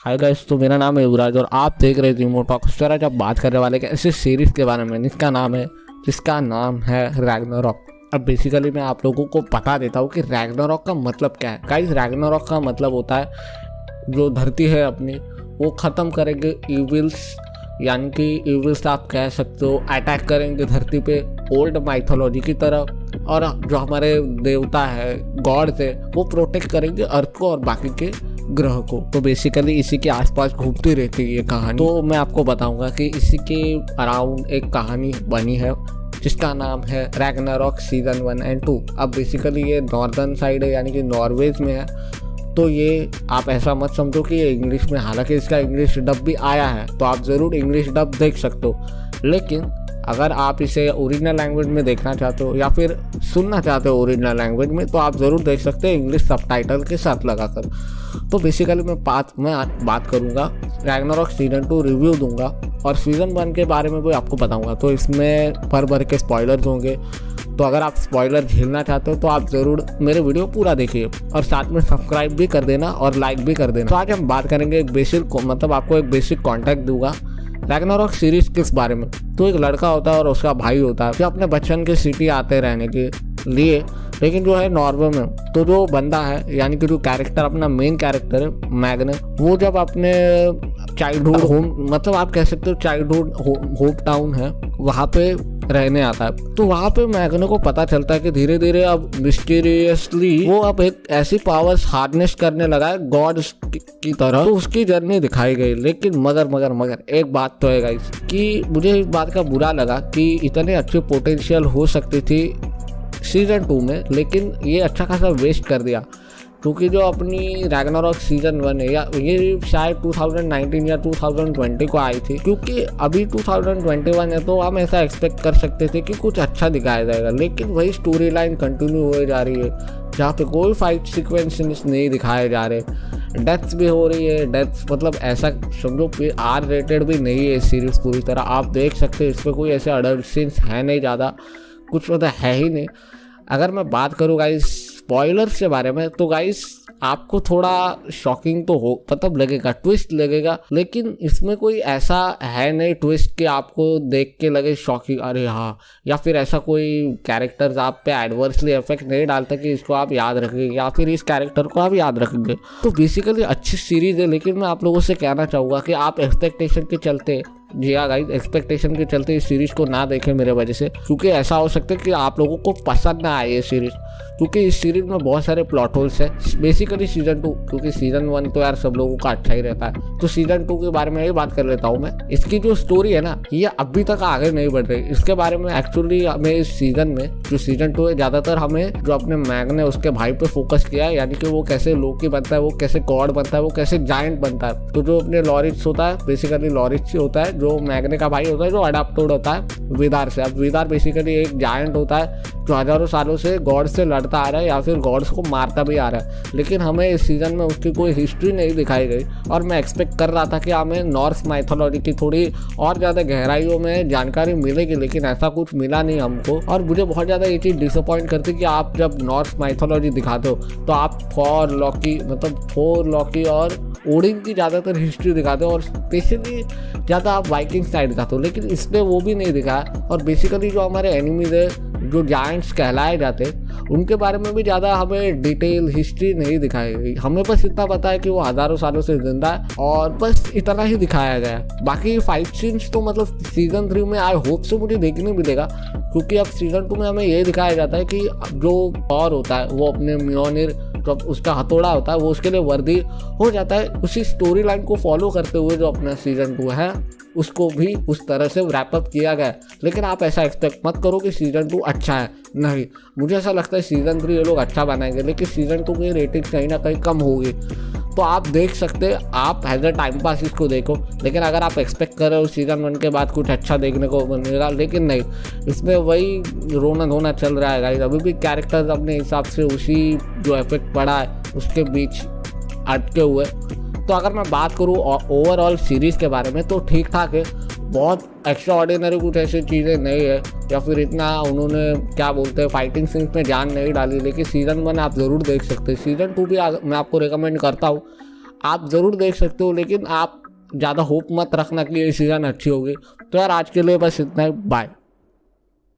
Hi guys, तो मेरा नाम है युवराज और आप देख रहे थे मोटॉक। सर आज आप बात करने वाले हैं ऐसे सीरीज़ के बारे में जिसका नाम है रैग्नारॉक। अब बेसिकली मैं आप लोगों को बता देता हूँ कि रैग्नारॉक का मतलब क्या है। गाइस, रैग्नारॉक का मतलब होता है जो धरती है अपनी वो ख़त्म करेंगे इविल्स, यानी कि इविल्स आप कह सकते हो अटैक करेंगे धरती पे ओल्ड माइथोलॉजी की तरह, और जो हमारे देवता है गॉड थे वो प्रोटेक्ट करेंगे अर्थ को और बाकी के ग्रह को। तो बेसिकली इसी के आसपास घूमती रहती है ये कहानी। तो मैं आपको बताऊंगा कि इसी के अराउंड एक कहानी बनी है जिसका नाम है रैग्नारॉक सीजन 1 एंड 2। अब बेसिकली ये नॉर्दर्न साइड है, यानी कि नॉर्वेज में है। तो ये आप ऐसा मत समझो कि ये इंग्लिश में, हालांकि इसका इंग्लिश डब भी आया है तो आप ज़रूर इंग्लिश डब देख सकते हो, लेकिन अगर आप इसे ओरिजिनल लैंग्वेज में देखना चाहते हो या फिर सुनना चाहते हो ओरिजिनल लैंग्वेज में तो आप ज़रूर देख सकते हैं इंग्लिश सबटाइटल के साथ लगाकर। तो बेसिकली मैं बात करूँगा रैग्नारॉक सीजन 2 रिव्यू दूंगा और सीजन 1 के बारे में भी आपको बताऊँगा। तो इसमें भर के स्पॉयलर्स होंगे, तो अगर आप स्पॉइलर झेलना चाहते हो तो आप ज़रूर मेरे वीडियो पूरा देखिए और साथ में सब्सक्राइब भी कर देना और लाइक भी कर देना। तो आज हम बात करेंगे एक बेसिक, मतलब आपको एक बेसिक कॉन्टेक्ट दूंगा रैग्नारॉक सीरीज किस बारे में। तो एक लड़का होता है और उसका भाई होता है जो अपने बचपन के सिटी आते रहने के लिए, लेकिन जो है नॉर्वे में। तो जो बंदा है, यानी कि जो कैरेक्टर अपना मेन कैरेक्टर है मैग्ने, वो जब अपने चाइल्डहुड होम, मतलब आप कह सकते हो चाइल्डहुड होप टाउन है, वहाँ पे रहने आता है। तो वहाँ पे मैग्ने को पता चलता है कि धीरे धीरे अब मिस्टीरियसली वो अब एक ऐसी पावर्स हार्नेस करने लगा है गॉड की तरह। तो उसकी जर्नी दिखाई गई, लेकिन मगर एक बात तो है गाइस कि मुझे इस बात का बुरा लगा कि इतने अच्छे पोटेंशियल हो सकती थी सीजन 2 में, लेकिन ये अच्छा खासा वेस्ट कर दिया। क्योंकि जो अपनी रैग्नारॉक सीजन 1 है, या ये शायद 2019 या 2020 को आई थी, क्योंकि अभी 2021 है तो हम ऐसा एक्सपेक्ट कर सकते थे कि कुछ अच्छा दिखाया जाएगा, लेकिन वही स्टोरी लाइन कंटिन्यू हो जा रही है जहाँ पे कोई फाइट सीक्वेंसेस नहीं दिखाए जा रहे। डेथ्स भी हो रही है, डेथ्स मतलब ऐसा समझो कि आर रेटेड भी नहीं है सीरीज पूरी तरह। आप देख सकते हैं इस पर कोई ऐसे अडल्ट सीन्स है नहीं, ज़्यादा कुछ मतलब है ही नहीं। अगर मैं बात करूँ गाइस स्पॉयलर्स के बारे में, तो गाइस आपको थोड़ा शॉकिंग तो हो, मतलब लगेगा, ट्विस्ट लगेगा, लेकिन इसमें कोई ऐसा है नहीं ट्विस्ट कि आपको देख के लगे शॉकिंग अरे हाँ, या फिर ऐसा कोई कैरेक्टर्स आप पे एडवर्सली इफेक्ट नहीं डालता कि इसको आप याद रखेंगे या फिर इस कैरेक्टर को आप याद रखेंगे। तो बेसिकली अच्छी सीरीज है, लेकिन मैं आप लोगों से कहना चाहूँगा कि आप एक्सपेक्टेशन के चलते, जी हाँ गाइस, एक्सपेक्टेशन के चलते इस सीरीज को ना देखें मेरे वजह से, क्योंकि ऐसा हो सकता है कि आप लोगों को पसंद ना आए ये सीरीज, क्योंकि इस सीरीज में बहुत सारे प्लॉट होल्स है। बेसिकली सीजन 2, क्योंकि सीजन 1 तो यार सब लोगों का अच्छा ही रहता है, तो सीजन 2 के बारे में ही बात कर लेता हूँ मैं। इसकी जो स्टोरी है ना, ये अभी तक आगे नहीं बढ़ रही। इसके बारे में एक्चुअली हमें इस सीजन में, जो सीजन 2 है, ज़्यादातर हमें जो अपने मैग्ने उसके भाई पे फोकस किया है, यानी कि वो कैसे लोकी बनता है, वो कैसे गॉड बनता है, वो कैसे जायंट बनता है। तो जो अपने लॉरिस होता है, बेसिकली लॉरिस होता है जो मैग्ने का भाई होता है, जो अडाप्टेड होता है विदार से। अब विदार बेसिकली एक जायंट होता है जो हजारों सालों से गॉड से लड़ता आ रहा है या फिर गॉड्स को मारता भी आ रहा है, लेकिन हमें इस सीजन में उसकी कोई हिस्ट्री नहीं दिखाई गई। और मैं एक्सपेक्ट कर रहा था कि हमें नॉर्स माइथोलॉजी की थोड़ी और ज़्यादा गहराइयों में जानकारी मिलेगी, लेकिन ऐसा कुछ मिला नहीं हमको। और मुझे बहुत ज़्यादा ये चीज़ डिसअपॉइंट करती कि आप जब नॉर्स माइथोलॉजी दिखाते हो तो आप थॉर लॉकी और ओडिन की ज़्यादातर हिस्ट्री दिखाते हो और स्पेशली ज़्यादा आप वाइकिंग साइड दिखाते हो, लेकिन इसमें वो भी नहीं दिखाया। और बेसिकली जो हमारे एनिमीज है, जो जायंट्स कहलाए जाते, उनके बारे में भी ज़्यादा हमें डिटेल हिस्ट्री नहीं दिखाई गई। हमें बस इतना पता है कि वो हज़ारों सालों से जिंदा है और बस इतना ही दिखाया गया है। बाकी फाइट सीन्स तो मतलब सीजन 3 में आई होप से मुझे देखने मिलेगा, क्योंकि अब सीजन 2 में हमें ये दिखाया जाता है कि जो थॉर होता है वो अपने म्योनिर, जब उसका हथौड़ा होता है वो उसके लिए वर्दी हो जाता है। उसी स्टोरी लाइन को फॉलो करते हुए जो अपना सीजन 2 है उसको भी उस तरह से रैप अप किया गया है। लेकिन आप ऐसा एक्सपेक्ट मत करो कि सीजन 2 अच्छा है, नहीं, मुझे ऐसा लगता है सीजन 3 ये लोग अच्छा बनाएंगे, लेकिन सीजन 2 की रेटिंग कहीं ना कहीं कम होगी। तो आप देख सकते हैं, आप एज अ टाइम पास इसको देखो, लेकिन अगर आप एक्सपेक्ट कर रहे हो सीजन 1 के बाद कुछ अच्छा देखने को मिलेगा, लेकिन नहीं, इसमें वही रोना धोना चल रहा है गाइस। अभी भी कैरेक्टर्स अपने हिसाब से उसी जो इफेक्ट पड़ा है उसके बीच अटके हुए। तो अगर मैं बात करूँ ओवरऑल सीरीज़ के बारे में तो ठीक ठाक है, बहुत एक्स्ट्रा ऑर्डिनरी कुछ ऐसी चीज़ें नहीं है, या फिर इतना उन्होंने क्या बोलते हैं फाइटिंग सीन्स में जान नहीं डाली, लेकिन सीजन 1 आप ज़रूर देख सकते हैं। सीजन 2 भी मैं आपको रिकमेंड करता हूँ। आप ज़रूर देख सकते हो, लेकिन आप ज़्यादा होप मत रखना कि ये सीज़न अच्छी होगी। तो यार आज के लिए बस इतना ही, बाय।